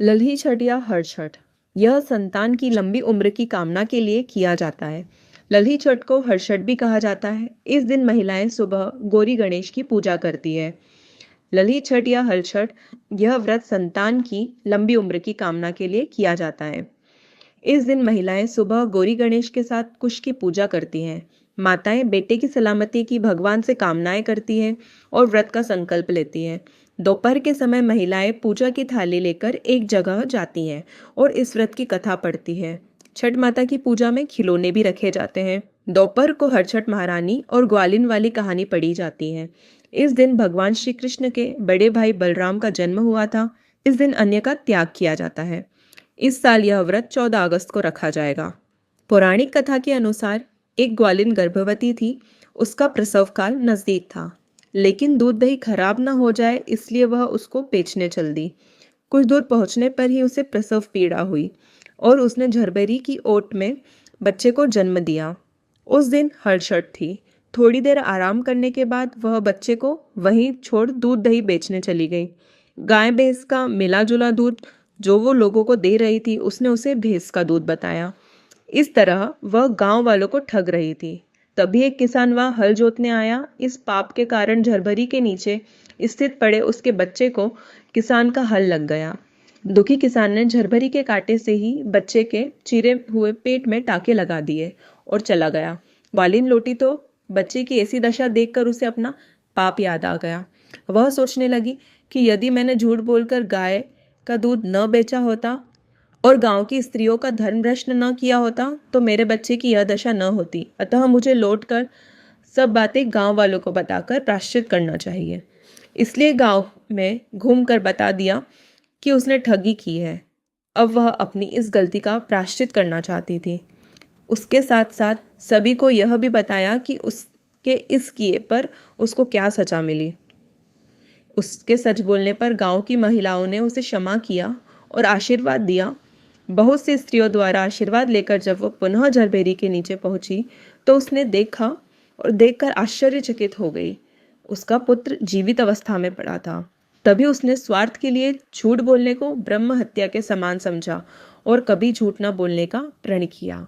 लल्ही छठ या हर छठ, यह संतान की लंबी उम्र की कामना के लिए किया जाता है। लल्ही छठ को हर छठ भी कहा जाता है। इस दिन महिलाएं सुबह गौरी गणेश की पूजा करती है। लल्ही छठ या हर छठ, यह व्रत संतान की लंबी उम्र की कामना के लिए किया जाता है। इस दिन महिलाएं सुबह गौरी गणेश के साथ कुश की पूजा करती हैं। माताएं बेटे की सलामती की भगवान से कामनाएं करती हैं और व्रत का संकल्प लेती हैं। दोपहर के समय महिलाएं पूजा की थाली लेकर एक जगह जाती हैं और इस व्रत की कथा पढ़ती है। छठ माता की पूजा में खिलौने भी रखे जाते हैं। दोपहर को हर छठ महारानी और ग्वालिन वाली कहानी पढ़ी जाती है। इस दिन भगवान श्री कृष्ण के बड़े भाई बलराम का जन्म हुआ था। इस दिन अन्य का त्याग किया जाता है। इस साल यह व्रत 14 अगस्त को रखा जाएगा। पौराणिक कथा के अनुसार एक ग्वालिन गर्भवती थी। उसका प्रसव काल नजदीक था, लेकिन दूध दही खराब ना हो जाए इसलिए वह उसको बेचने चल दी। कुछ दूर पहुंचने पर ही उसे प्रसव पीड़ा हुई और उसने झरबरी की ओट में बच्चे को जन्म दिया। उस दिन हर छठ थी। थोड़ी देर आराम करने के बाद वह बच्चे को वहीं छोड़ दूध दही बेचने चली गई। गाय भैंस का मिला जुला दूध जो वो लोगों को दे रही थी, उसने उसे भैंस का दूध बताया। इस तरह वह गांव वालों को ठग रही थी। तभी एक किसान वहां हल जोतने आया। इस पाप के कारण झरभरी के नीचे स्थित पड़े उसके बच्चे को किसान का हल लग गया। दुखी किसान ने झरभरी के कांटे से ही बच्चे के चिरे हुए पेट में टाके लगा दिए और चला गया। ग्वालिन लौटी तो बच्चे की ऐसी दशा देखकर उसे अपना पाप याद आ गया। वह सोचने लगी कि यदि मैंने झूठ बोलकर गाय का दूध न बेचा होता और गांव की स्त्रियों का धर्म भ्रष्ट न किया होता तो मेरे बच्चे की यह दशा न होती। अतः मुझे लौटकर सब बातें गांव वालों को बताकर प्रायश्चित करना चाहिए। इसलिए गांव में घूमकर बता दिया कि उसने ठगी की है। अब वह अपनी इस गलती का प्रायश्चित करना चाहती थी। उसके साथ साथ सभी को यह भी बताया कि उसके इस किए पर उसको क्या सजा मिली। उसके सच बोलने पर गांव की महिलाओं ने उसे क्षमा किया और आशीर्वाद दिया। बहुत सी स्त्रियों द्वारा आशीर्वाद लेकर जब वो पुनः झरबेरी के नीचे पहुंची तो उसने देखा और देखकर आश्चर्यचकित हो गई। उसका पुत्र जीवित अवस्था में पड़ा था। तभी उसने स्वार्थ के लिए झूठ बोलने को ब्रह्म हत्या के समान समझा और कभी झूठ न बोलने का प्रण किया।